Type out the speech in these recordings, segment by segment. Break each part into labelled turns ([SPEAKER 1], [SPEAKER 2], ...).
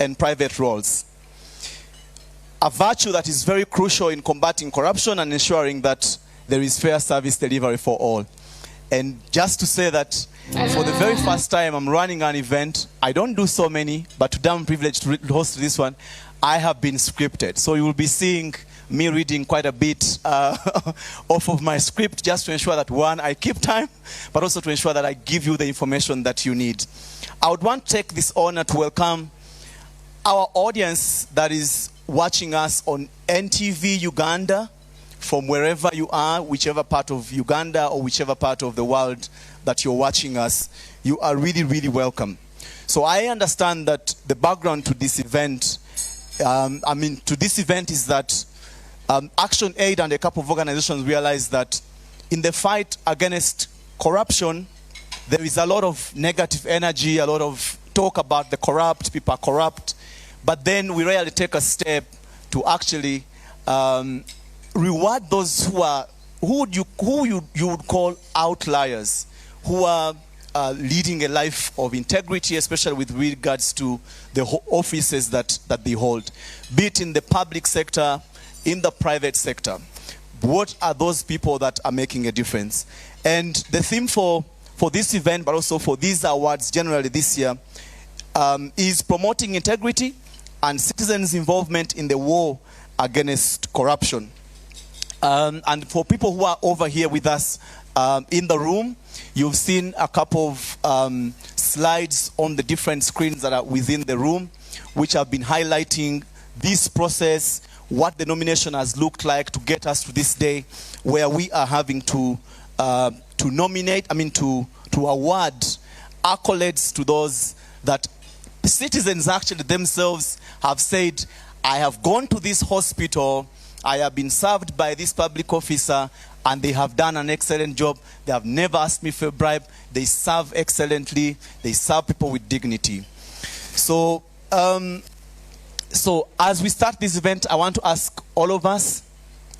[SPEAKER 1] and private roles. A virtue that is very crucial in combating corruption and ensuring that there is fair service delivery for all. And just to say that for the very first time I'm running an event, I don't do so many, but today I'm privileged to host this one. I have been scripted. So you will be seeing me reading quite a bit off of my script, just to ensure that, one, I keep time, but also to ensure that I give you the information that you need. I would want to take this honor to welcome our audience that is watching us on NTV Uganda, from wherever you are, whichever part of Uganda or whichever part of the world that you're watching us. You are really, really welcome. So I understand that the background to this event, is that Action Aid and a couple of organizations realized that in the fight against corruption, there is a lot of negative energy, a lot of talk about the corrupt, people are corrupt, but then we rarely take a step to actually reward those who you would call outliers, who are leading a life of integrity, especially with regards to the offices that they hold, be it in the public sector, in the private sector. What are those people that are making a difference? And the theme for this event, but also for these awards generally this year, is promoting integrity and citizens' involvement in the war against corruption. And for people who are over here with us in the room, you've seen a couple of slides on the different screens that are within the room, which have been highlighting this process, what the nomination has looked like to get us to this day, where we are having to award accolades to those that citizens actually themselves have said, I have gone to this hospital, I have been served by this public officer, and they have done an excellent job. They have never asked me for a bribe. They serve excellently. They serve people with dignity. So, as we start this event, I want to ask all of us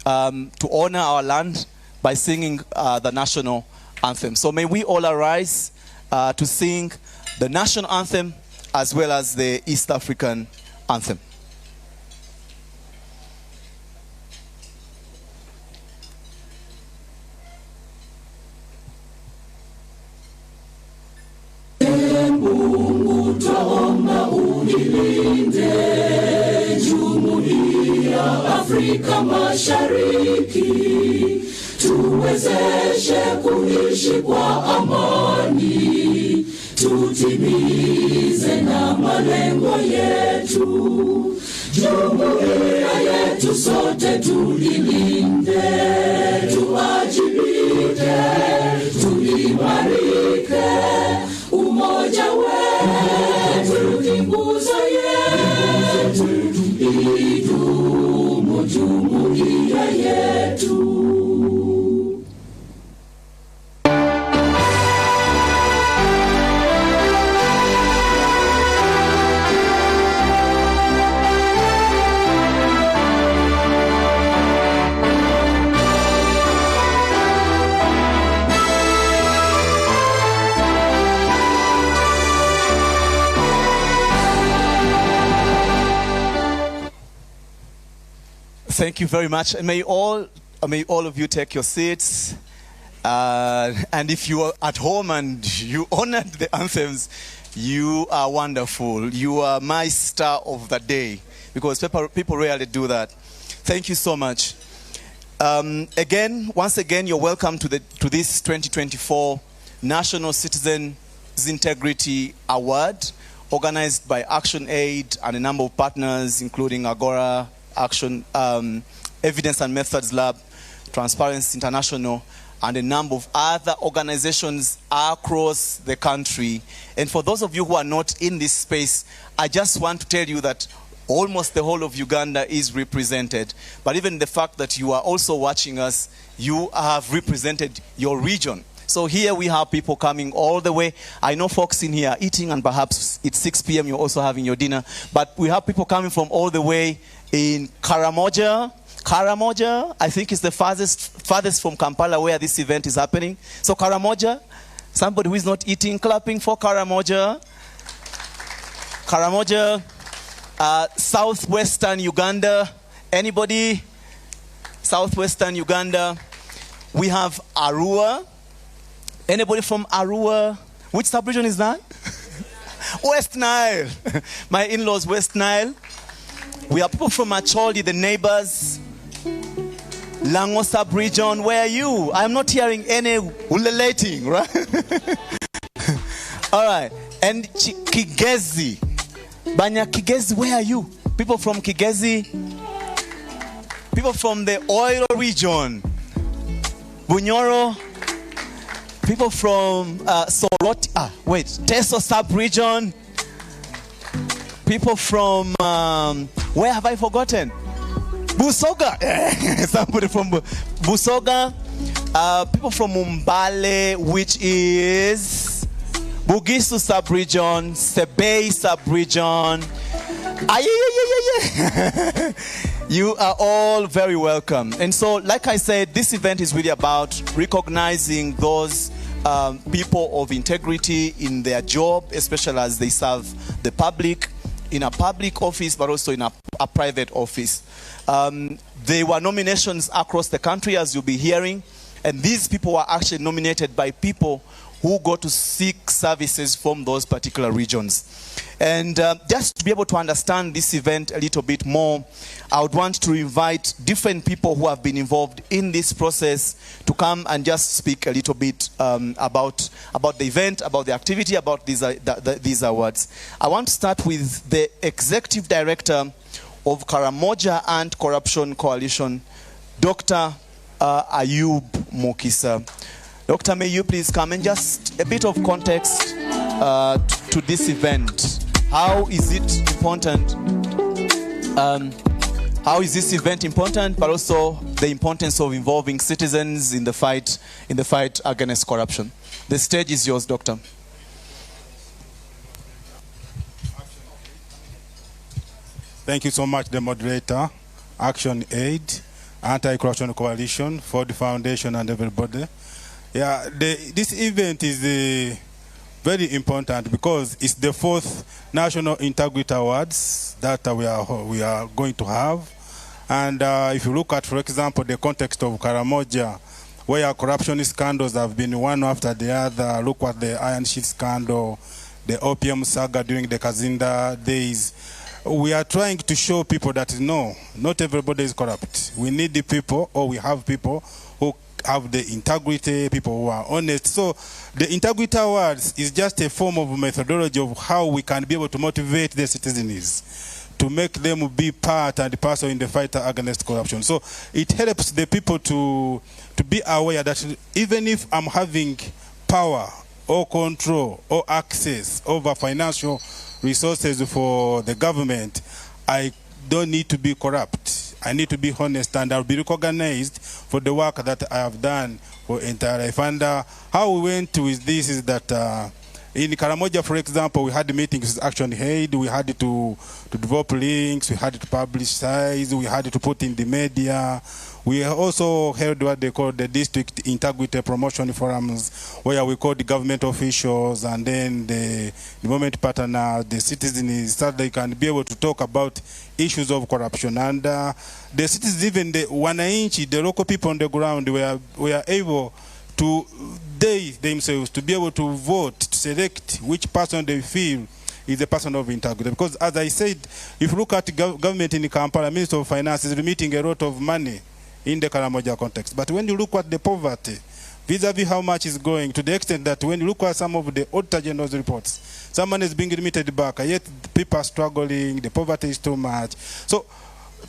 [SPEAKER 1] to honor our land by singing the national anthem. So may we all arise to sing the national anthem as well as the East African anthem.
[SPEAKER 2] Mungu twaomba unilinde Jumuiya Afrika Mashariki, tuwezeshe kuishi kwa amani, tutimize na malengo yetu. Jumuiya yetu sote tuilinde, tuajibike, tuimarike. Umoja wetu ni nguzo yetu, idumu jumuiya yetu.
[SPEAKER 1] Thank you very much. And may all of you take your seats. And if you are at home and you honored the anthems, you are wonderful. You are my star of the day, because people rarely do that. Thank you so much. Once again, you're welcome to this 2024 National Citizens Integrity Award, organized by Action Aid and a number of partners, including Agora, Action, Evidence and Methods Lab, Transparency International, and a number of other organizations across the country. And for those of you who are not in this space, I just want to tell you that almost the whole of Uganda is represented. But even the fact that you are also watching us, you have represented your region. So here we have people coming all the way. I know folks in here are eating, and perhaps it's 6 p.m. you're also having your dinner. But we have people coming from all the way in Karamoja. Karamoja, I think, is the farthest from Kampala where this event is happening. So Karamoja, somebody who is not eating, clapping for Karamoja. Karamoja, Southwestern Uganda. Anybody? Southwestern Uganda. We have Arua. Anybody from Arua? Which sub-region is that? West Nile. My in-laws, West Nile. We have people from Acholi, the neighbors. Lango sub-region. Where are you? I'm not hearing any ululating, right? All right. And Kigezi. Banya Kigezi, where are you? People from Kigezi. People from the oil region. Bunyoro. People from Soroti. Teso sub-region. People from, where have I forgotten? Busoga. Somebody from Busoga. People from Mumbale, which is Bugisu sub-region, Sebei sub-region. You are all very welcome. And so, like I said, this event is really about recognizing those people of integrity in their job, especially as they serve the public, in a public office, but also in a private office. There were nominations across the country, as you'll be hearing, and these people were actually nominated by people who go to seek services from those particular regions. And just to be able to understand this event a little bit more, I would want to invite different people who have been involved in this process to come and just speak a little bit about the event, about the activity, about these awards. I want to start with the Executive Director of Karamoja Anti-Corruption Coalition, Dr. Ayub Mukisa. Doctor, may you please come and just a bit of context to this event. How is it important? How is this event important, but also the importance of involving citizens in the fight against corruption? The stage is yours, Doctor.
[SPEAKER 3] Thank you so much, the moderator, Action Aid, Anti-Corruption Coalition, for the foundation and everybody. Yeah, this event is very important because it's the 4th National Integrity Awards that we are going to have. And if you look at, for example, the context of Karamoja, where corruption scandals have been one after the other, look at the Iron Sheet scandal, the opium saga during the Kazinda days. We are trying to show people that no, not everybody is corrupt. We need the people, or we have people who have the integrity, people who are honest. So the Integrity Awards is just a form of methodology of how we can be able to motivate the citizens, to make them be part and parcel in the fight against corruption. So it helps the people to be aware that even if I'm having power or control or access over financial resources for the government, I don't need to be corrupt. I need to be honest, and I'll be recognized for the work that I have done for entire life. And how we went with this is that in Karamoja, for example, we had meetings with Action Aid. We had to develop links. We had to publicize. We had to put in the media. We also held what they call the district integrity promotion forums, where we called the government officials and then the development partners, the citizens, so they can be able to talk about issues of corruption. And the citizens, even the wananchi, the local people on the ground, were able to, they themselves, to be able to vote, to select which person they feel is a person of integrity. Because as I said, if you look at government in Kampala, Minister of Finance is remitting a lot of money in the Karamoja context. But when you look at the poverty, vis-a-vis how much is going, to the extent that when you look at some of the Auditor General's reports, someone is being remitted back, yet people are struggling, the poverty is too much. So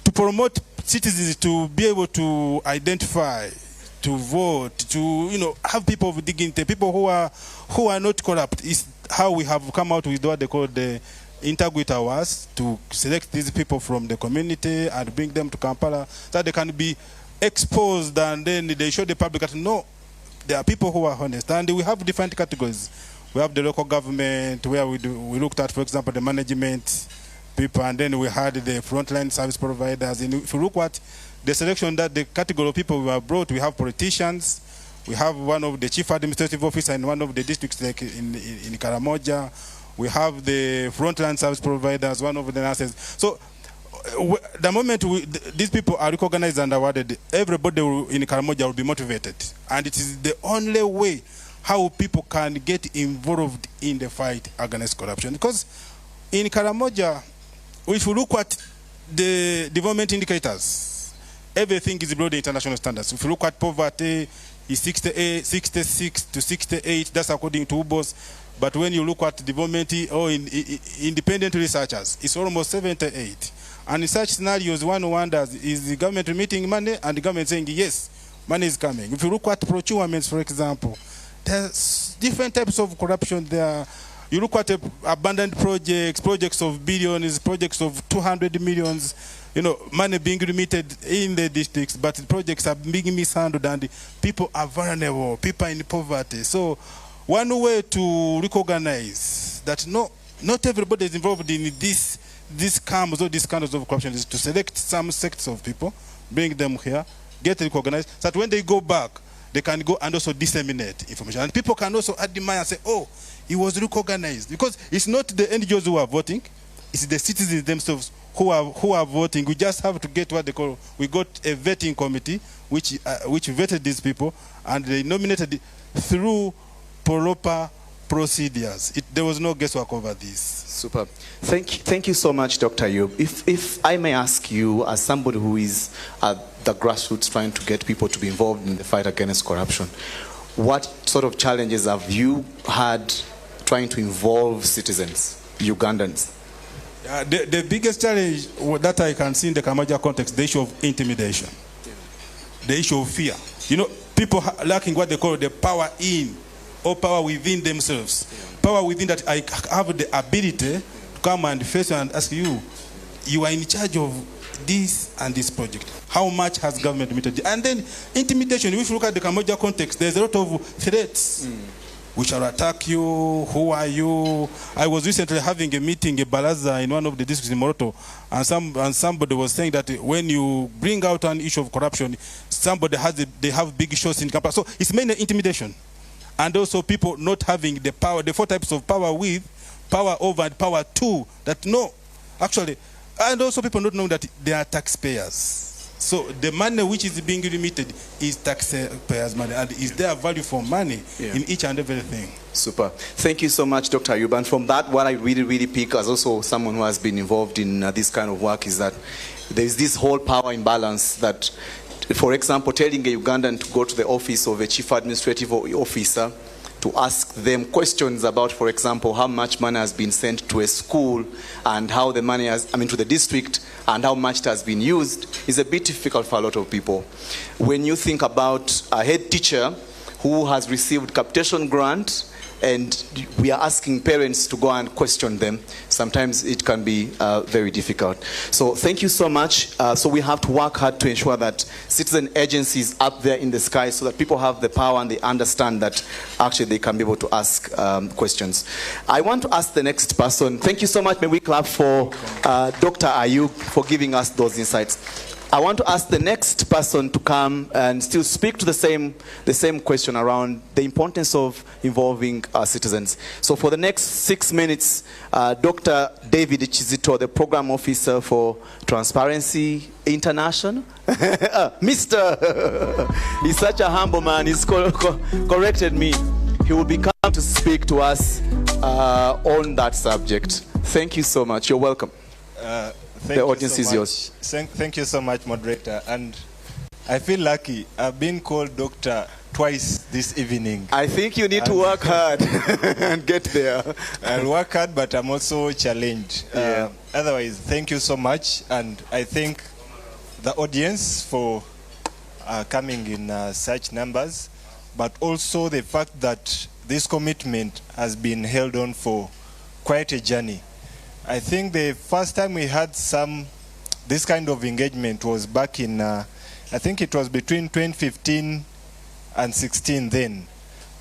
[SPEAKER 3] to promote citizens to be able to identify, to vote, to have people of dignity, people who are not corrupt, is how we have come out with what they call the Integrity Awards, to select these people from the community and bring them to Kampala so that they can be exposed, and then they show the public that no, there are people who are honest. And we have different categories. We have the local government, where we looked at, for example, the management people, and then we had the frontline service providers. And if you look at the selection, that the category of people we have brought, we have politicians, we have one of the chief administrative officer in one of the districts, like in Karamoja, We have the frontline service providers, one of the nurses. So the moment these people are recognized and awarded, everybody in Karamoja will be motivated. And it is the only way how people can get involved in the fight against corruption. Because in Karamoja, if you look at the development indicators, everything is below the international standards. If you look at poverty, it's 66 to 68, that's according to UBOS. But when you look at development or independent researchers, it's almost 78. And in such scenarios, one wonders, is the government remitting money and the government saying, yes, money is coming. If you look at procurements, for example, there's different types of corruption there. You look at abandoned projects, projects of billions, projects of 200 millions, money being remitted in the districts, but the projects are being mishandled and people are vulnerable, people are in poverty. So one way to recognize that not everybody is involved in these scams or these kinds of corruption is to select some sects of people, bring them here, get recognized, so that when they go back, they can go and also disseminate information. And people can also admire and say, oh, he was recognized. Because it's not the NGOs who are voting, it's the citizens themselves who are voting. We just have to get what they call, we got a vetting committee which vetted these people, and they nominated through proper procedures. There was no guesswork over this.
[SPEAKER 1] Super. Thank you so much, Dr. Ayub. If I may ask you, as somebody who is at the grassroots trying to get people to be involved in the fight against corruption, what sort of challenges have you had trying to involve citizens, Ugandans?
[SPEAKER 3] The biggest challenge that I can see in the Kamaja context, the issue of intimidation, the issue of fear. People lacking what they call the power in or power within themselves. Power within that I have the ability to come and face you and ask you, you are in charge of this and this project. How much has government committed? And then intimidation. If you look at the Kamaja context, there's a lot of threats. We shall attack you. Who are you? I was recently having a meeting in Balaza in one of the districts in Moroto, and somebody was saying that when you bring out an issue of corruption, they have big shows in Kampala. So it's mainly intimidation. And also people not having the power, the four types of power with, power over and power to, that no, actually, and also people not knowing that they are taxpayers. So the money which is being remitted is taxpayers' money, and is there value for money in each and everything.
[SPEAKER 1] Super. Thank you so much, Dr. Ayub. And from that, what I really pick as also someone who has been involved in this kind of work is that there is this whole power imbalance that, for example, telling a Ugandan to go to the office of a chief administrative officer to ask them questions about, for example, how much money has been sent to a school and how the money to the district and how much it has been used is a bit difficult for a lot of people. When you think about a head teacher who has received capitation grant and we are asking parents to go and question them, sometimes it can be very difficult. So thank you so much. So we have to work hard to ensure that citizen agencies up there in the sky so that people have the power and they understand that actually they can be able to ask questions. I want to ask the next person. Thank you so much. May we clap for Dr. Ayub for giving us those insights. I want to ask the next person to come and still speak to the same question around the importance of involving citizens. So for the next 6 minutes, Dr. David Chizito, the Program Officer for Transparency International. Mr. He's such a humble man. He's corrected me. He will be coming to speak to us on that subject. Thank you so much. You're welcome. The audience is yours.
[SPEAKER 4] Thank you so much, moderator. And I feel lucky. I've been called doctor twice this evening.
[SPEAKER 1] I think you need to work hard and get there.
[SPEAKER 4] I'll work hard, but I'm also challenged. Otherwise, thank you so much. And I thank the audience for coming in such numbers, but also the fact that this commitment has been held on for quite a journey. I think the first time we had this kind of engagement was back in, I think it was between 2015 and 16 then,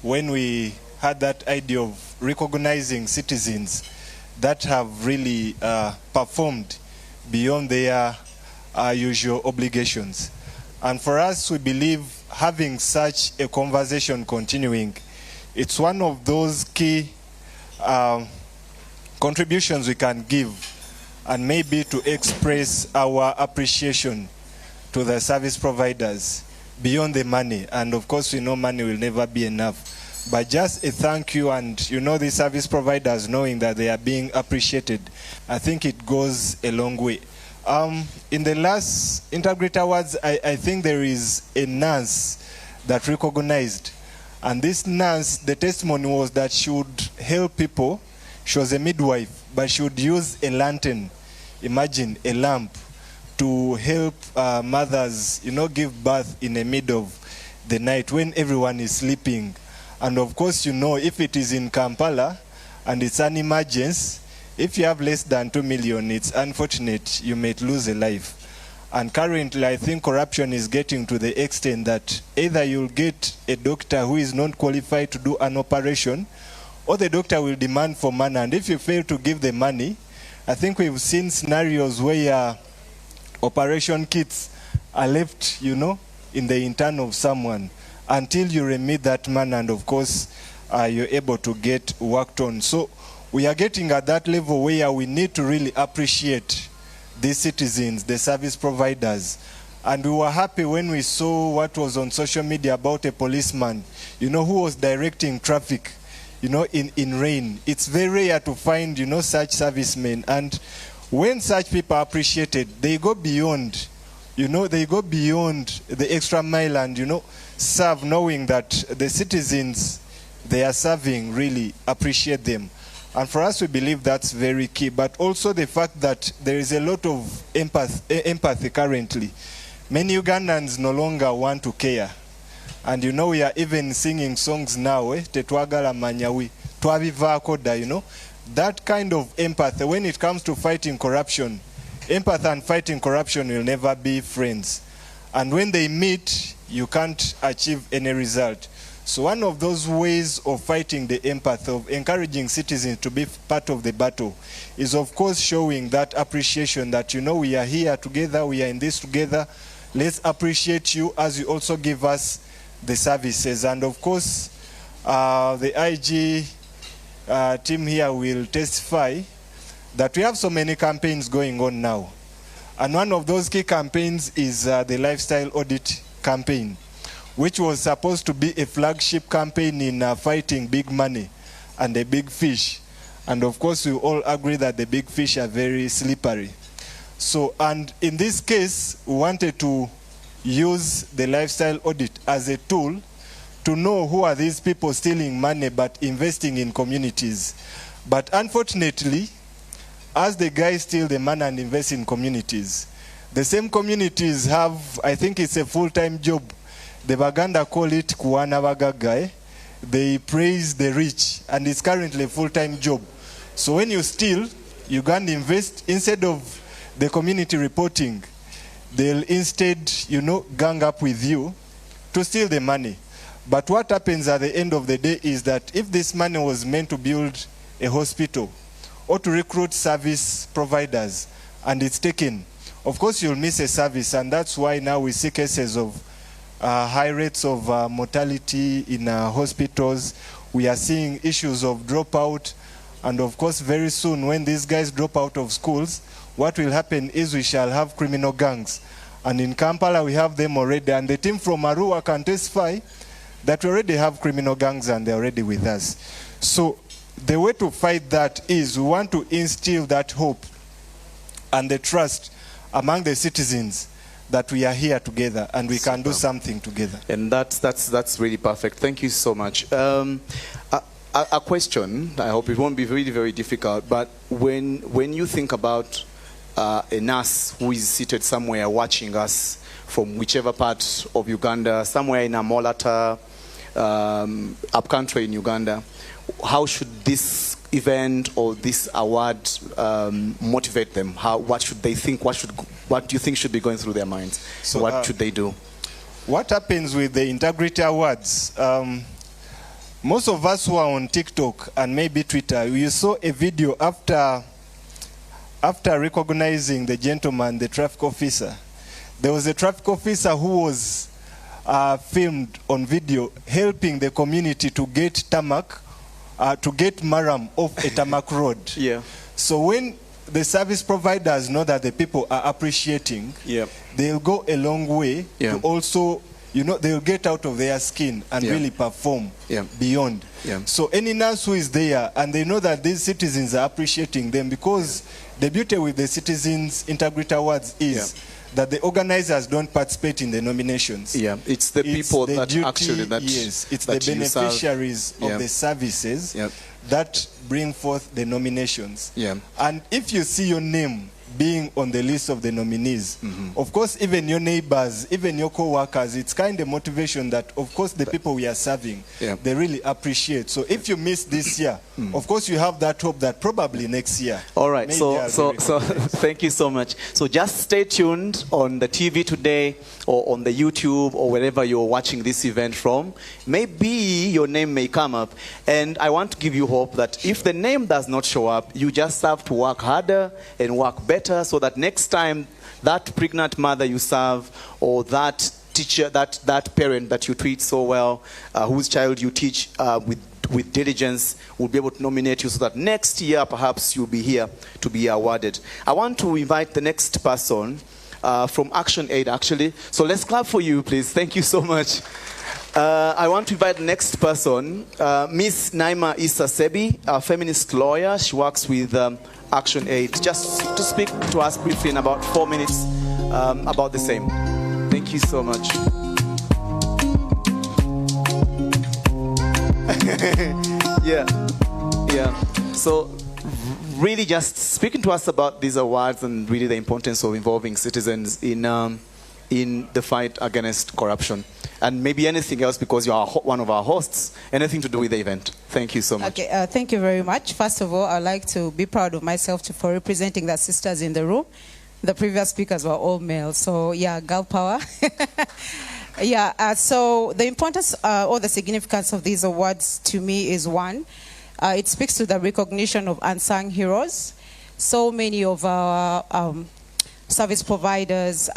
[SPEAKER 4] when we had that idea of recognizing citizens that have really performed beyond their usual obligations. And for us, we believe having such a conversation continuing, it's one of those key contributions we can give, and maybe to express our appreciation to the service providers beyond the money. And of course, we know money will never be enough. But just a thank you, and the service providers knowing that they are being appreciated, I think it goes a long way. In the last Intergrity Awards, I think there is a nurse that recognized. And this nurse, the testimony was that she would help people. She was a midwife, but she would use a lantern, imagine a lamp, to help mothers, give birth in the middle of the night when everyone is sleeping. And of course, if it is in Kampala and it's an emergency, if you have less than 2 million, it's unfortunate you may lose a life. And currently, I think corruption is getting to the extent that either you'll get a doctor who is not qualified to do an operation, or the doctor will demand for money. And if you fail to give the money, I think we've seen scenarios where operation kits are left, in the intern of someone until you remit that money, and of course, you're able to get worked on. So we are getting at that level where we need to really appreciate these citizens, the service providers. And we were happy when we saw what was on social media about a policeman, who was directing traffic, in rain. It's very rare to find, such servicemen. And when such people are appreciated, they go beyond, they go beyond the extra mile and, serve, knowing that the citizens they are serving really appreciate them. And for us, we believe that's very key. But also the fact that there is a lot of empathy currently. Many Ugandans no longer want to care. And we are even singing songs now, Tetwagala Manyawi, Twabiva Koda, That kind of empathy, when it comes to fighting corruption, empathy and fighting corruption will never be friends. And when they meet, you can't achieve any result. So one of those ways of fighting the empathy, of encouraging citizens to be part of the battle, is of course showing that appreciation that, we are here together, we are in this together. Let's appreciate you as you also give us the services. And of course, the IG team here will testify that we have so many campaigns going on now. And one of those key campaigns is the lifestyle audit campaign, which was supposed to be a flagship campaign in fighting big money and the big fish. And of course, we all agree that the big fish are very slippery. So, and in this case, we wanted to use the lifestyle audit as a tool to know who are these people stealing money but investing in communities. But unfortunately, as the guys steal the money and invest in communities, the same communities have, I think it's a full-time job. The Baganda call it Kuwana Bagagai. They praise the rich, and it's currently a full-time job. So when you steal, you can invest. Instead of the community reporting, they'll instead, gang up with you to steal the money. But what happens at the end of the day is that if this money was meant to build a hospital or to recruit service providers, and it's taken, of course you'll miss a service. And that's why now we see cases of high rates of mortality in hospitals. We are seeing issues of dropout. And of course, very soon, when these guys drop out of schools, what will happen is we shall have criminal gangs. And in Kampala, we have them already. And the team from Arua can testify that we already have criminal gangs and they're already with us. So the way to fight that is we want to instill that hope and the trust among the citizens that we are here together and we can do something together.
[SPEAKER 5] And that's really perfect. Thank you so much. A question, I hope it won't be very, very difficult, but when you think about a nurse who is seated somewhere watching us from whichever part of Uganda, somewhere in Amolata, upcountry in Uganda, how should this event or this award motivate them? What should they think? What do you think should be going through their minds? So what should they do?
[SPEAKER 4] What happens with the Intergrity Awards? Most of us who are on TikTok and maybe Twitter, you saw a video after recognizing the gentleman, the traffic officer. There was a traffic officer who was filmed on video helping the community to get tarmac to get Maram off a tarmac road.
[SPEAKER 5] Yeah.
[SPEAKER 4] So when the service providers know that the people are appreciating,
[SPEAKER 5] Yeah.
[SPEAKER 4] they'll go a long way
[SPEAKER 5] Yeah.
[SPEAKER 4] to also, they'll get out of their skin and
[SPEAKER 5] Yeah.
[SPEAKER 4] really perform
[SPEAKER 5] Yeah.
[SPEAKER 4] beyond.
[SPEAKER 5] Yeah.
[SPEAKER 4] So any nurse who is there and they know that these citizens are appreciating them, because the beauty with the Citizens Integrity Awards is that the organizers don't participate in the nominations.
[SPEAKER 5] Yeah, it's the people
[SPEAKER 4] the
[SPEAKER 5] that
[SPEAKER 4] duty,
[SPEAKER 5] actually that
[SPEAKER 4] yes, it's
[SPEAKER 5] that
[SPEAKER 4] the
[SPEAKER 5] you serve.
[SPEAKER 4] beneficiaries
[SPEAKER 5] Yeah.
[SPEAKER 4] of the services
[SPEAKER 5] Yeah.
[SPEAKER 4] that bring forth the nominations.
[SPEAKER 5] Yeah.
[SPEAKER 4] And if you see your name being on the list of the nominees, of course, even your neighbors, even your co-workers, it's kind of motivation that, of course, the people we are serving,
[SPEAKER 5] Yeah.
[SPEAKER 4] they really appreciate. So if you miss this year, of course, you have that hope that probably next year.
[SPEAKER 5] All right,
[SPEAKER 4] maybe
[SPEAKER 5] so
[SPEAKER 4] I'll be
[SPEAKER 5] thank you so much. So just stay tuned on the TV today or on the YouTube or wherever you're watching this event from. Maybe your name may come up, and I want to give you hope that if the name does not show up, you just have to work harder and work better so that next time that pregnant mother you serve or that teacher, that parent that you treat so well, whose child you teach with diligence, will be able to nominate you so that next year perhaps you'll be here to be awarded. I want to invite the next person from Action Aid, actually. So let's clap for you, please. Thank you so much. I want to invite the next person, Miss Naima Issa Sebi, a feminist lawyer. She works with Action Aid. Just to speak to us briefly in about 4 minutes about the same. Thank you so much. Yeah. So really just speaking to us about these awards and really the importance of involving citizens in the fight against corruption. And maybe anything else, because you are one of our hosts, anything to do with the event. Thank you so much.
[SPEAKER 6] Okay, thank you very much. First of all, I'd like to be proud of myself for representing the sisters in the room. The previous speakers were all male, so yeah, girl power. So the importance or the significance of these awards to me is one, it speaks to the recognition of unsung heroes. So many of our service providers,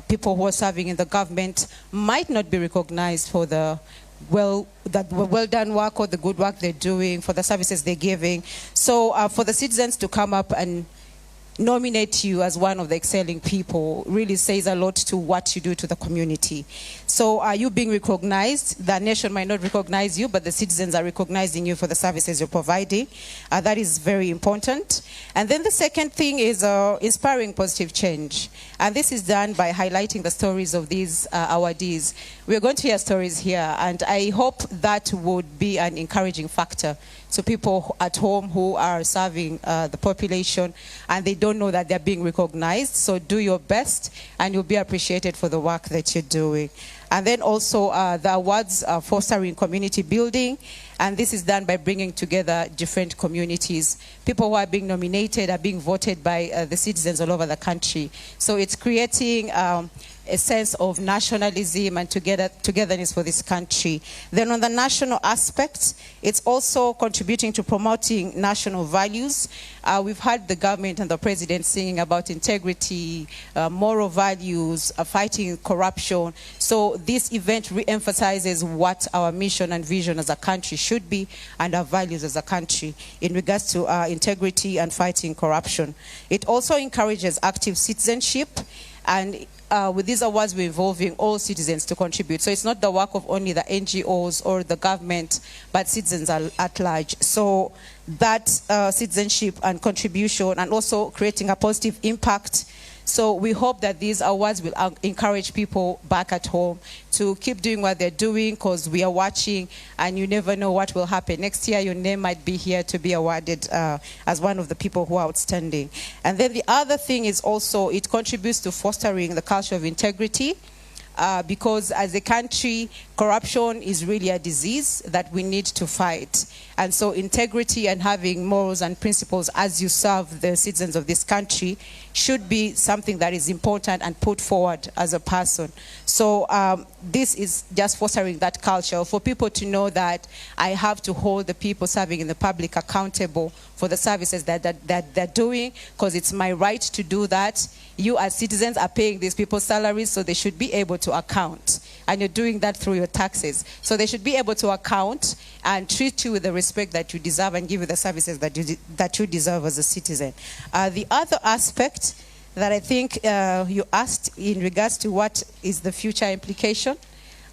[SPEAKER 6] people who are serving in the government might not be recognized for the well done work or the good work they're doing, for the services they're giving. So for the citizens to come up and nominate you as one of the excelling people really says a lot to what you do to the community. So are you being recognized? The nation might not recognize you, but the citizens are recognizing you for the services you're providing. That is very important. And then the second thing is inspiring positive change. And this is done by highlighting the stories of these awardees. We're going to hear stories here, and I hope that would be an encouraging factor to people at home who are serving the population and they don't know that they're being recognized. So do your best and you'll be appreciated for the work that you're doing. And then also the awards are fostering community building, and this is done by bringing together different communities. People who are being nominated are being voted by the citizens all over the country. So it's creating a sense of nationalism and togetherness for this country. Then on the national aspect, it's also contributing to promoting national values. We've heard the government and the president singing about integrity, moral values, fighting corruption. So this event re-emphasizes what our mission and vision as a country should be and our values as a country in regards to integrity and fighting corruption. It also encourages active citizenship, and with these awards, we're involving all citizens to contribute. So it's not the work of only the NGOs or the government, but citizens at large. So that citizenship and contribution, and also creating a positive impact. So we hope that these awards will encourage people back at home to keep doing what they're doing, because we are watching and you never know what will happen. Next year, your name might be here to be awarded as one of the people who are outstanding. And then the other thing is also it contributes to fostering the culture of integrity. Because as a country, corruption is really a disease that we need to fight. And so integrity and having morals and principles as you serve the citizens of this country should be something that is important and put forward as a person. So this is just fostering that culture for people to know that I have to hold the people serving in the public accountable for the services that they're doing, because it's my right to do that. You as citizens are paying these people's salaries, so they should be able to account and you're doing that through your taxes. So they should be able to account and treat you with the respect that you deserve and give you the services that you deserve as a citizen. The other aspect that I think you asked in regards to what is the future implication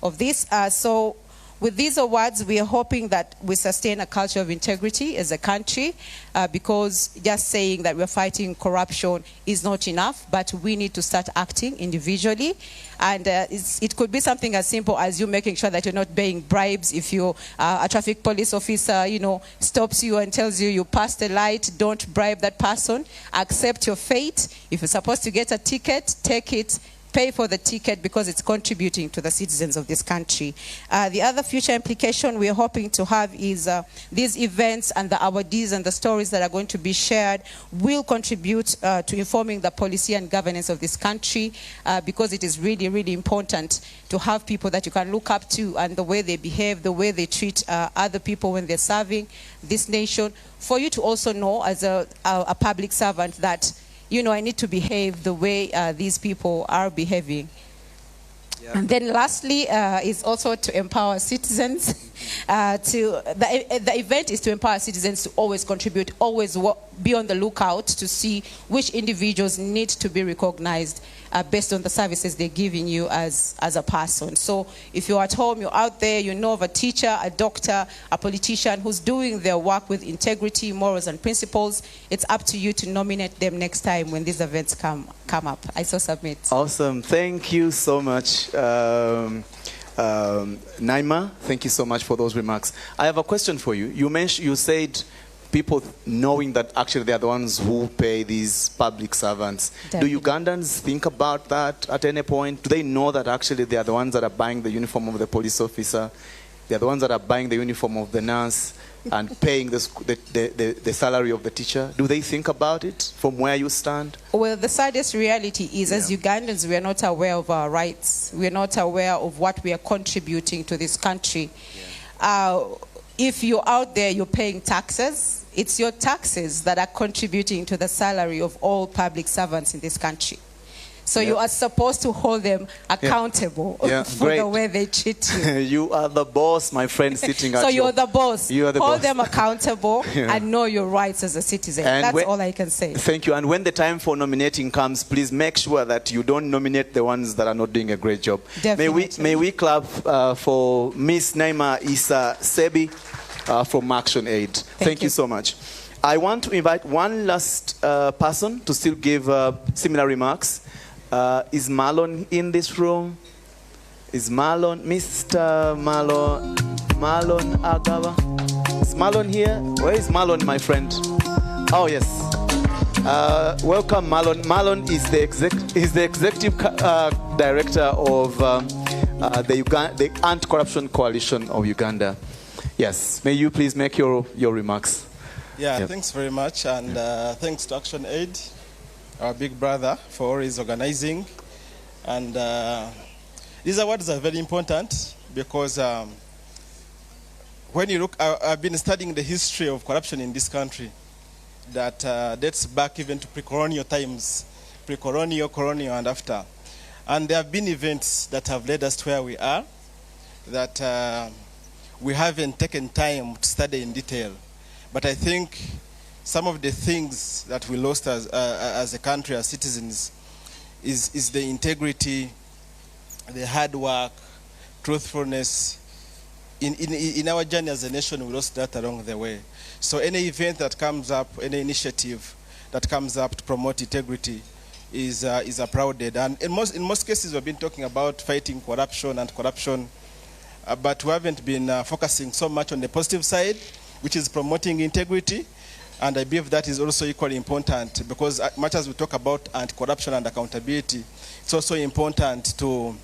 [SPEAKER 6] of this. So with these awards, we are hoping that we sustain a culture of integrity as a country, because just saying that we're fighting corruption is not enough, but we need to start acting individually. And it could be something as simple as you making sure that you're not paying bribes. If you a traffic police officer, stops you and tells you you passed the light, don't bribe that person. Accept your fate. If you're supposed to get a ticket, take it. Pay for the ticket because it's contributing to the citizens of this country. The other future implication we're hoping to have is these events and the awardees and the stories that are going to be shared will contribute to informing the policy and governance of this country, because it is really, really important to have people that you can look up to and the way they behave, the way they treat other people when they're serving this nation, for you to also know as a public servant that I need to behave the way these people are behaving. Yeah. And then lastly is also to empower citizens. The event is to empower citizens to always contribute, always be on the lookout to see which individuals need to be recognized based on the services they're giving you as a person. So if you're at home, you're out there, you know of a teacher, a doctor, a politician who's doing their work with integrity, morals, and principles, it's up to you to nominate them next time when these events come up. I so submit.
[SPEAKER 5] Awesome. Thank you so much. Naima, thank you so much for those remarks. I have a question for you. You said people knowing that actually they are the ones who pay these public servants. Definitely. Do Ugandans think about that at any point? Do they know that actually they are the ones that are buying the uniform of the police officer? They are the ones that are buying the uniform of the nurse and paying the salary of the teacher? Do they think about it from where you stand?
[SPEAKER 6] Well, the saddest reality is, as Ugandans, we are not aware of our rights. We are not aware of what we are contributing to this country. Yeah. If you're out there, you're paying taxes. It's your taxes that are contributing to the salary of all public servants in this country. So you are supposed to hold them accountable for the way they treat you.
[SPEAKER 5] You are the boss, my friend, sitting at
[SPEAKER 6] So you're the boss.
[SPEAKER 5] You are the
[SPEAKER 6] hold
[SPEAKER 5] boss.
[SPEAKER 6] them accountable and know your rights as a citizen.
[SPEAKER 5] And
[SPEAKER 6] that's all I can say.
[SPEAKER 5] Thank you. And when the time for nominating comes, please make sure that you don't nominate the ones that are not doing a great job.
[SPEAKER 6] Definitely.
[SPEAKER 5] May we clap for Miss Naima Issa Sebi from Action Aid. Thank you so much. I want to invite one last person to still give similar remarks. Is Marlon in this room? Is Marlon, Mr. Marlon Agawa? Is Marlon here? Where is Marlon, my friend? Oh, yes. Welcome, Marlon. Marlon is the executive director of the Anti-Corruption Coalition of Uganda. Yes. May you please make your remarks?
[SPEAKER 7] Yeah, thanks very much. And thanks to Action Aid, our big brother, for his organizing. And these awards are very important because when you look, I've been studying the history of corruption in this country that dates back even to pre-colonial times, pre-colonial, colonial, and after. And there have been events that have led us to where we are that we haven't taken time to study in detail. But I think some of the things that we lost as a country, as citizens, is the integrity, the hard work, truthfulness. In our journey as a nation, we lost that along the way. So any event that comes up, any initiative that comes up to promote integrity is applauded. And in most cases, we've been talking about fighting corruption and corruption, but we haven't been focusing so much on the positive side, which is promoting integrity. And I believe that is also equally important because much as we talk about anti-corruption and accountability, it's also important to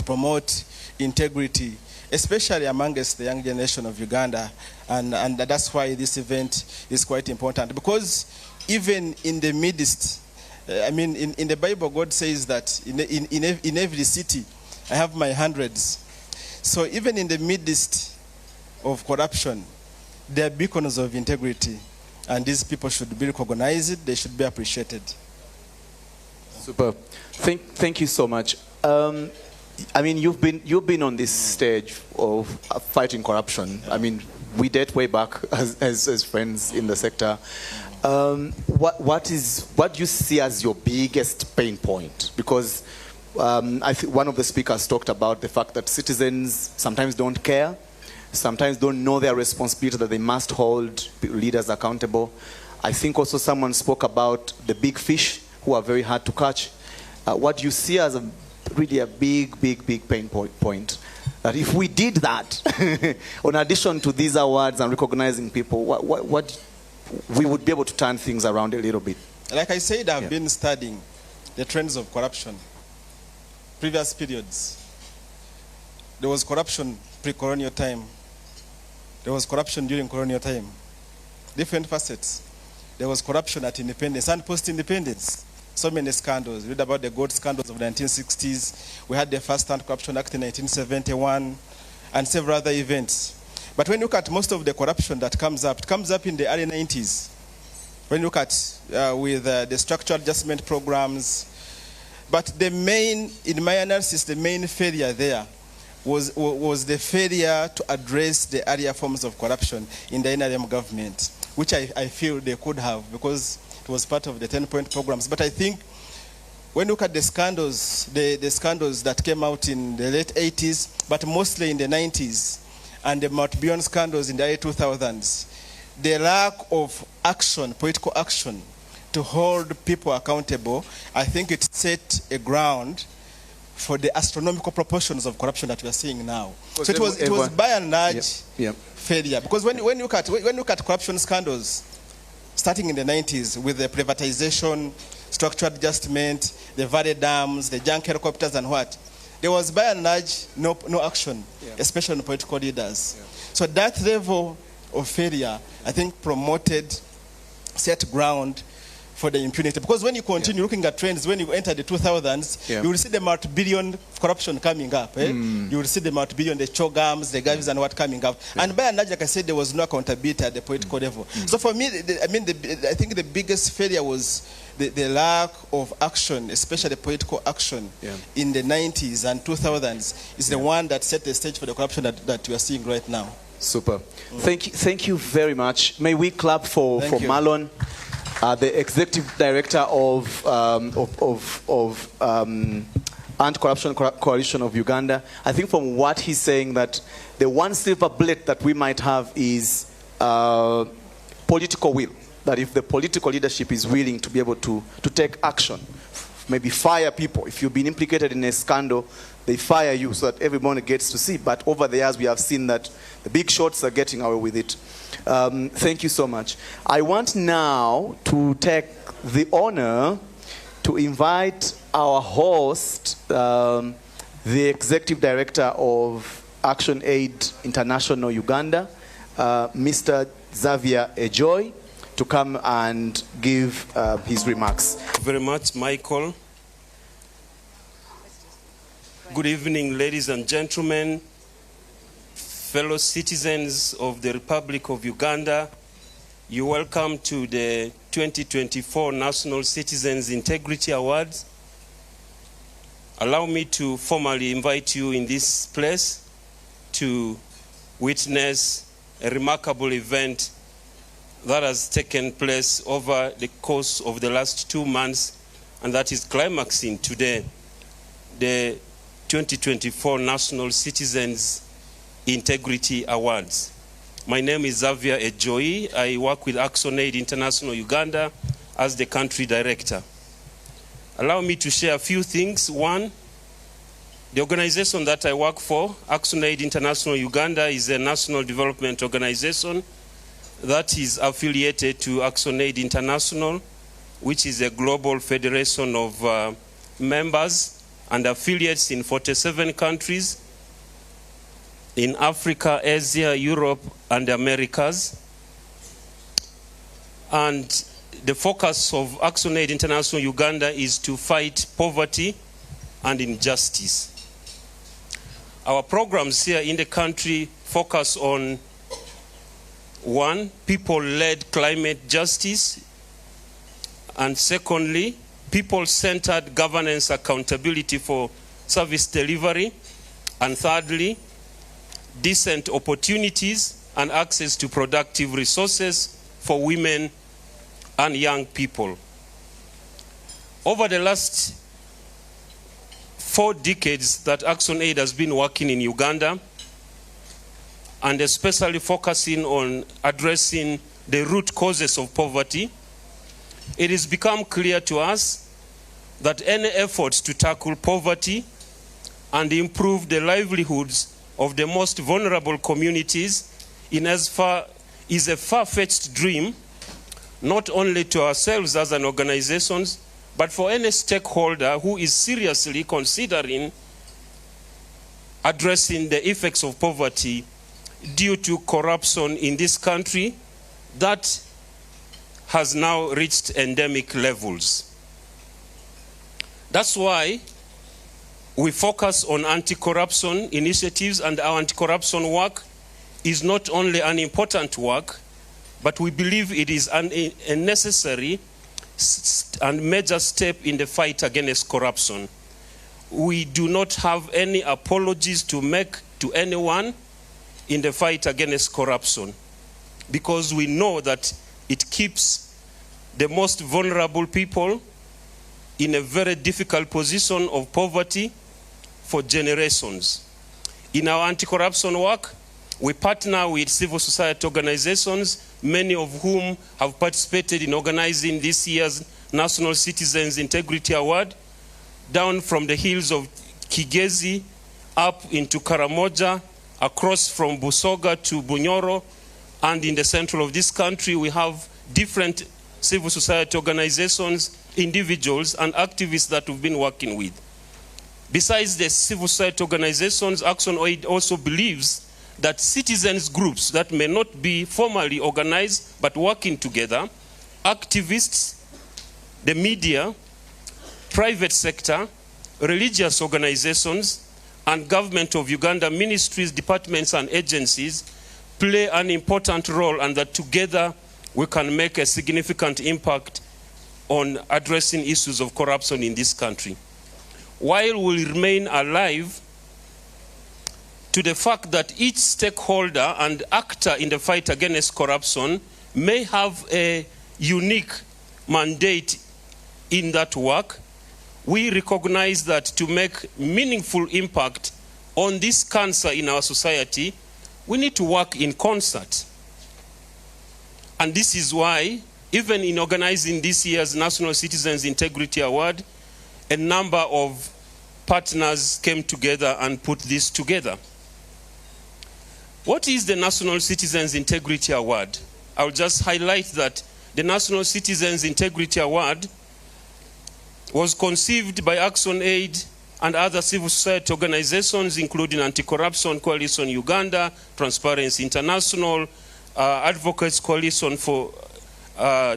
[SPEAKER 7] promote integrity, especially amongst the young generation of Uganda. And that's why this event is quite important. Because even in the midst, in the Bible, God says that in every city, I have my hundreds. So even in the midst of corruption, there are beacons of integrity. And these people should be recognized. They should be appreciated.
[SPEAKER 5] Super. Thank you so much. I mean, you've been on this stage of fighting corruption. I mean, we date way back as friends in the sector. What do you see as your biggest pain point? Because I think one of the speakers talked about the fact that citizens sometimes don't care, sometimes don't know their responsibility, that they must hold leaders accountable. I think also someone spoke about the big fish who are very hard to catch. What do you see as really a big pain point? That if we did that, in addition to these awards and recognizing people, what we would be able to turn things around a little bit.
[SPEAKER 7] Like I said, I've been studying the trends of corruption. Previous periods. There was corruption pre-colonial time. There was corruption during colonial time. Different facets. There was corruption at independence and post-independence. So many scandals. Read about the gold scandals of the 1960s. We had the First Anti-Corruption Act in 1971 and several other events. But when you look at most of the corruption that comes up, it comes up in the early 90s. When you look at with the structural adjustment programs. But the main, in my analysis, the main failure there was the failure to address the earlier forms of corruption in the NRM government, which I feel they could have, because it was part of the 10-point programs. But I think when you look at the scandals, the scandals that came out in the late 80s, but mostly in the 90s, and the Mount-Bion scandals in the early 2000s, the lack of action, political action, to hold people accountable, I think it set a ground for the astronomical proportions of corruption that we are seeing now. So it was by and large failure. Because when you look at corruption scandals, starting in the 90s with the privatization, structural adjustment, the Valley dams, the junk helicopters and what, there was by and large no action, especially on political leaders. So that level of failure, I think, set ground for the impunity. Because when you continue looking at trends, when you enter the 2000s, you will see the multi-billion corruption coming up. You will see the multi-billion, the chogams, the gavis and what coming up. And by and large, like I said, there was no accountability at the political level. So for me, I think the biggest failure was the lack of action, especially political action, in the 90s and 2000s, is the one that set the stage for the corruption that we are seeing right now.
[SPEAKER 5] Super. Thank you very much. May we clap for Marlon, the Executive Director of Anti-Corruption Coalition of Uganda. I think from what he's saying, that the one silver bullet that we might have is political will. That if the political leadership is willing to be able to take action, maybe fire people. If you've been implicated in a scandal, they fire you so that everyone gets to see. But over the years, we have seen that the big shots are getting away with it. Thank you so much. I want now to take the honor to invite our host, the Executive Director of Action Aid International Uganda, Mr. Xavier Ejoy, to come and give his remarks.
[SPEAKER 8] Thank you very much, Michael. Good evening, ladies and gentlemen, fellow citizens of the Republic of Uganda. You're welcome to the 2024 National Citizens Integrity Awards. Allow me to formally invite you in this place to witness a remarkable event that has taken place over the course of the last 2 months, and that is climaxing today, the 2024 National Citizens Integrity Awards. My name is Xavier Ejoy. I work with Action Aid International Uganda as the country director. Allow me to share a few things. One, the organization that I work for, Action Aid International Uganda, is a national development organization that is affiliated to Action Aid International, which is a global federation of members and affiliates in 47 countries in Africa, Asia, Europe, and the Americas. And the focus of Action Aid International Uganda is to fight poverty and injustice. Our programs here in the country focus on, one, people-led climate justice, and secondly, people-centered governance accountability for service delivery, and thirdly, decent opportunities and access to productive resources for women and young people. Over the last 4 decades that Action Aid has been working in Uganda, and especially focusing on addressing the root causes of poverty, it has become clear to us that any efforts to tackle poverty and improve the livelihoods of the most vulnerable communities is a far-fetched dream, not only to ourselves as an organization, but for any stakeholder who is seriously considering addressing the effects of poverty due to corruption in this country that has now reached endemic levels. That's why we focus on anti-corruption initiatives, and our anti-corruption work is not only an important work, but we believe it is a necessary and major step in the fight against corruption. We do not have any apologies to make to anyone in the fight against corruption, because we know that it keeps the most vulnerable people in a very difficult position of poverty for generations. In our anti-corruption work, we partner with civil society organizations, many of whom have participated in organizing this year's National Citizens Integrity Award, down from the hills of Kigezi, up into Karamoja, across from Busoga to Bunyoro, and in the central of this country, we have different civil society organizations, individuals, and activists that we've been working with. Besides the civil society organizations, Action Aid also believes that citizens groups that may not be formally organized but working together, activists, the media, private sector, religious organizations, and government of Uganda ministries, departments, and agencies play an important role, and that together we can make a significant impact on addressing issues of corruption in this country. While we remain alive to the fact that each stakeholder and actor in the fight against corruption may have a unique mandate in that work, we recognize that to make meaningful impact on this cancer in our society, we need to work in concert. And this is why, even in organizing this year's National Citizens Integrity Award, a number of partners came together and put this together. What is the National Citizens Integrity Award? I'll just highlight that the National Citizens Integrity Award was conceived by Action Aid and other civil society organizations, including Anti-Corruption Coalition Uganda, Transparency International, Advocates Coalition for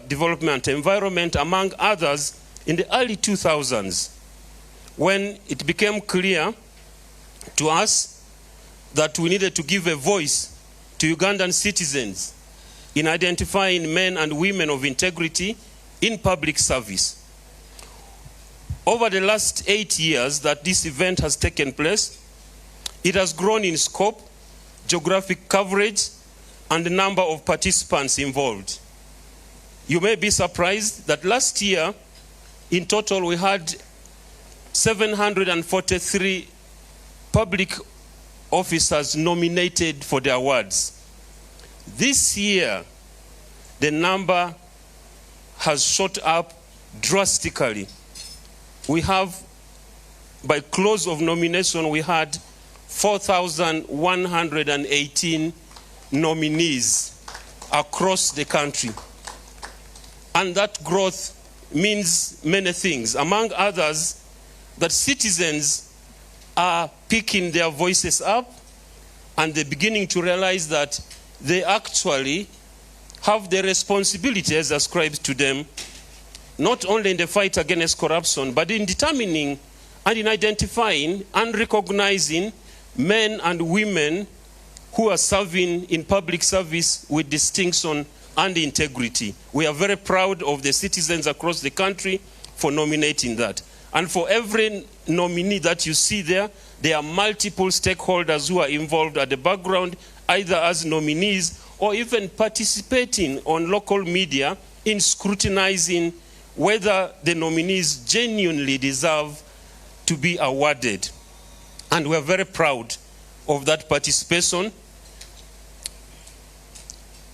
[SPEAKER 8] Development and Environment, among others, in the early 2000s, when it became clear to us that we needed to give a voice to Ugandan citizens in identifying men and women of integrity in public service. Over the last 8 years that this event has taken place, it has grown in scope, geographic coverage, and the number of participants involved. You may be surprised that last year, in total, we had 743 public officers nominated for the awards. This year, the number has shot up drastically. We have, by close of nomination, we had 4,118 nominees across the country. And that growth means many things. Among others, that citizens are picking their voices up, and they're beginning to realize that they actually have the responsibility as ascribed to them, not only in the fight against corruption, but in determining and in identifying and recognizing men and women who are serving in public service with distinction and integrity. We are very proud of the citizens across the country for nominating that. And for every nominee that you see there are multiple stakeholders who are involved at the background, either as nominees or even participating on local media in scrutinizing whether the nominees genuinely deserve to be awarded. And we're very proud of that participation.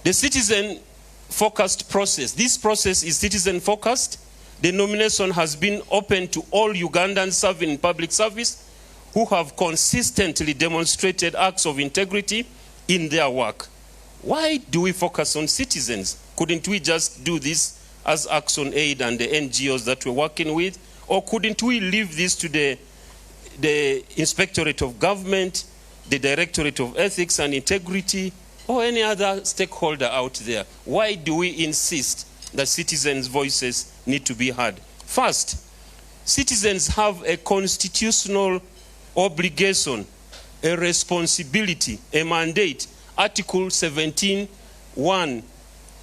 [SPEAKER 8] The citizen-focused process. This process is citizen-focused. The nomination has been open to all Ugandans serving in public service who have consistently demonstrated acts of integrity in their work. Why do we focus on citizens? Couldn't we just do this as Action Aid and the NGOs that we're working with? Or couldn't we leave this to the Inspectorate of Government, the Directorate of Ethics and Integrity, or any other stakeholder out there? Why do we insist that citizens' voices need to be heard? First, citizens have a constitutional obligation, a responsibility, a mandate. Article 17(1)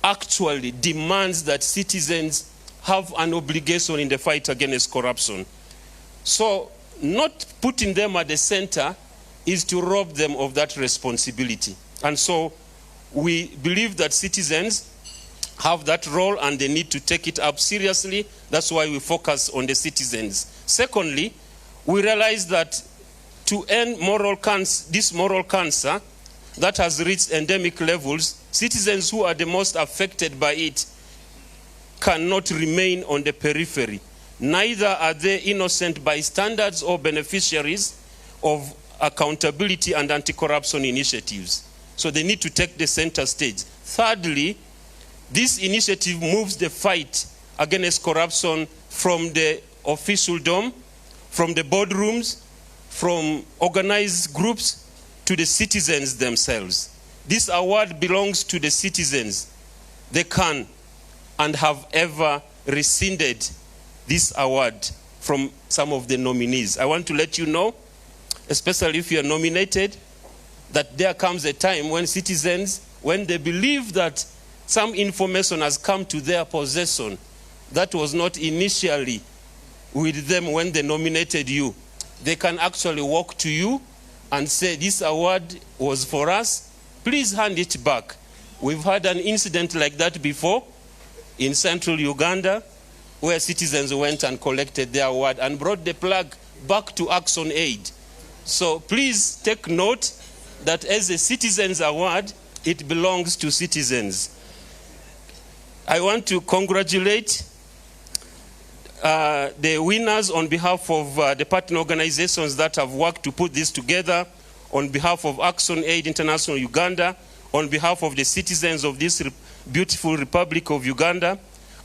[SPEAKER 8] actually demands that citizens have an obligation in the fight against corruption. So not putting them at the center is to rob them of that responsibility. And so we believe that citizens have that role and they need to take it up seriously. That's why we focus on the citizens. Secondly, we realize that to end this moral cancer that has reached endemic levels, citizens who are the most affected by it cannot remain on the periphery. Neither are they innocent bystanders or beneficiaries of accountability and anti-corruption initiatives. So they need to take the center stage. Thirdly, this initiative moves the fight against corruption from the official dome, from the boardrooms, from organized groups to the citizens themselves. This award belongs to the citizens. They can and have ever rescinded this award from some of the nominees. I want to let you know, especially if you are nominated, that there comes a time when citizens, when they believe that some information has come to their possession that was not initially with them when they nominated you, they can actually walk to you and say, this award was for us, please hand it back. We've had an incident like that before in central Uganda, where citizens went and collected their award and brought the plaque back to Action Aid. So please take note that as a citizens award, it belongs to citizens. I want to congratulate the winners on behalf of the partner organizations that have worked to put this together, on behalf of Action Aid International Uganda, on behalf of the citizens of this beautiful Republic of Uganda.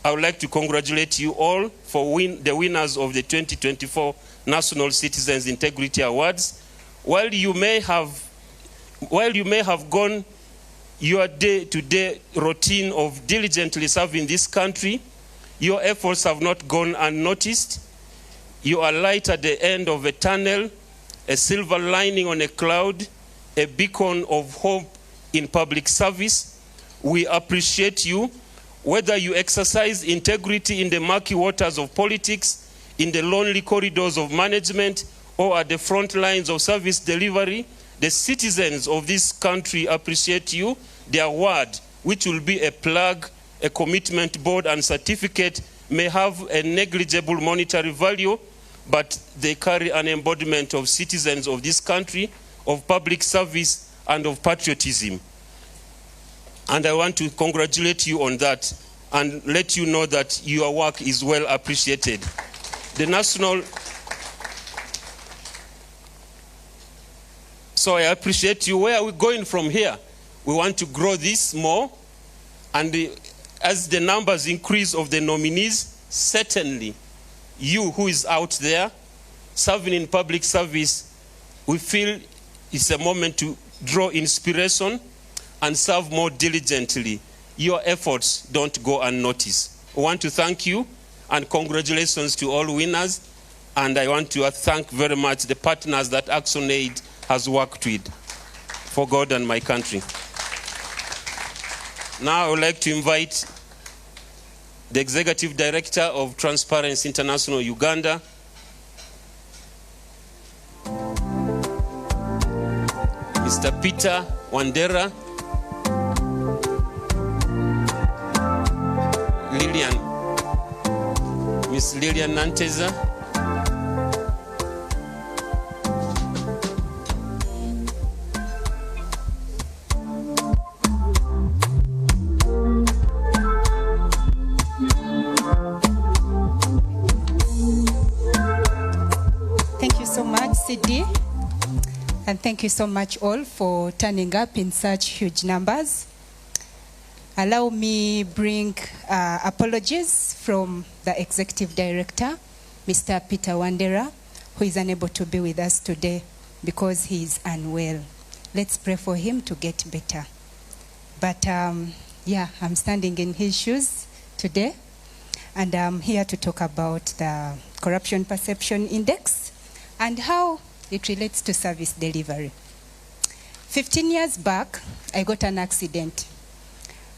[SPEAKER 8] I would like to congratulate you all for the winners of the 2024 National Citizens Integrity Awards. While you may have gone your day-to-day routine of diligently serving this country, your efforts have not gone unnoticed. You are light at the end of a tunnel, a silver lining on a cloud, a beacon of hope in public service. We appreciate you, whether you exercise integrity in the murky waters of politics, in the lonely corridors of management, or at the front lines of service delivery. The citizens of this country appreciate you. The award, which will be a plug, a commitment board and certificate, may have a negligible monetary value, but they carry an embodiment of citizens of this country, of public service and of patriotism. And I want to congratulate you on that and let you know that your work is well appreciated. The national... So I appreciate you. Where are we going from here? We want to grow this more. And as the numbers increase of the nominees, certainly you who is out there serving in public service, we feel it's a moment to draw inspiration and serve more diligently. Your efforts don't go unnoticed. I want to thank you and congratulations to all winners. And I want to thank very much the partners that Action Aid has worked with for God and my country. Now I would like to invite the Executive Director of Transparency International Uganda, Mr. Peter Wandera, Miss Lilian Nanteza,
[SPEAKER 9] Thank you so much, CD. And thank you so much all for turning up in such huge numbers. Allow me bring apologies from the Executive Director, Mr. Peter Wandera, who is unable to be with us today because he is unwell. Let's pray for him to get better. But yeah, I'm standing in his shoes today, and I'm here to talk about the Corruption Perception Index and how it relates to service delivery. 15 years back, I got an accident.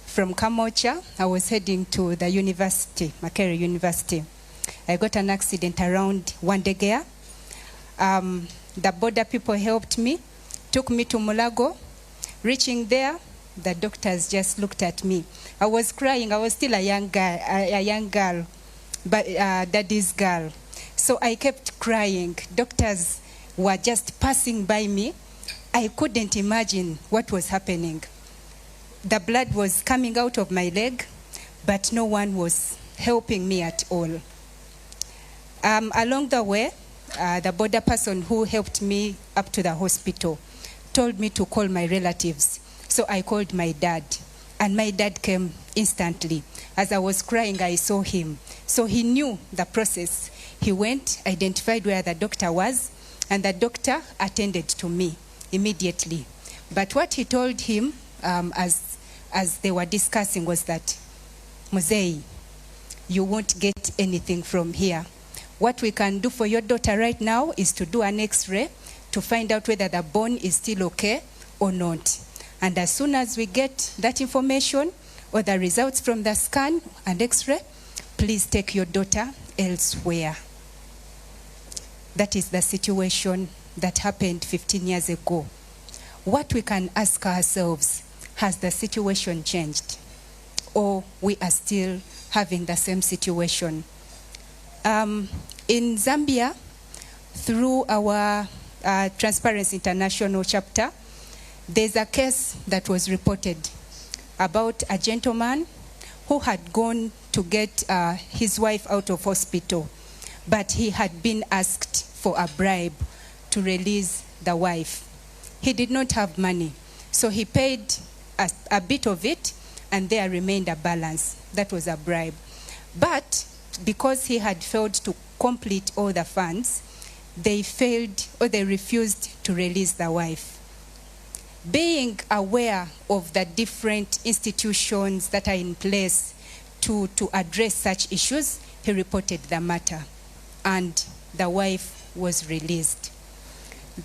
[SPEAKER 9] From Kamocha, I was heading to the university, Makerere University. I got an accident around Wandegea. The border people helped me, took me to Mulago. Reaching there, the doctors just looked at me. I was crying. I was still a young girl, but daddy's girl. So I kept crying. Doctors were just passing by me. I couldn't imagine what was happening. The blood was coming out of my leg, but no one was helping me at all. Along the way, the border person who helped me up to the hospital told me to call my relatives. So I called my dad, and my dad came instantly. As I was crying, I saw him. So he knew the process. He went, identified where the doctor was, and the doctor attended to me immediately. But what he told him as they were discussing was that, Muzei, you won't get anything from here. What we can do for your daughter right now is to do an X-ray to find out whether the bone is still okay or not. And as soon as we get that information or the results from the scan and X-ray, please take your daughter elsewhere. That is the situation that happened 15 years ago. What we can ask ourselves, has the situation changed? Or we are still having the same situation? In Zambia, through our Transparency International chapter, there's a case that was reported about a gentleman who had gone to get his wife out of hospital, but he had been asked for a bribe to release the wife. He did not have money, so he paid a bit of it, and there remained a balance. That was a bribe. But because he had failed to complete all the funds, they failed or they refused to release the wife. Being aware of the different institutions that are in place to address such issues, he reported the matter, and the wife was released.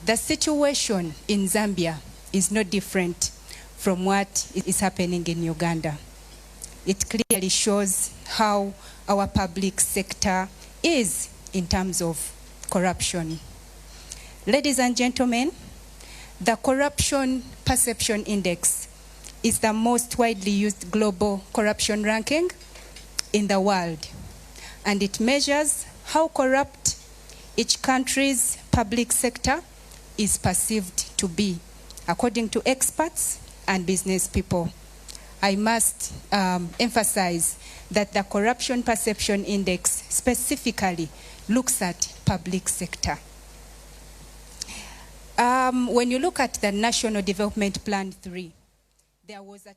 [SPEAKER 9] The situation in Zambia is no different from what is happening in Uganda. It clearly shows how our public sector is in terms of corruption. Ladies and gentlemen, the Corruption Perception Index is the most widely used global corruption ranking in the world, and it measures how corrupt each country's public sector is perceived to be, according to experts and business people. I must emphasize that the Corruption Perception Index specifically looks at public sector. When you look at the National Development Plan 3, there was a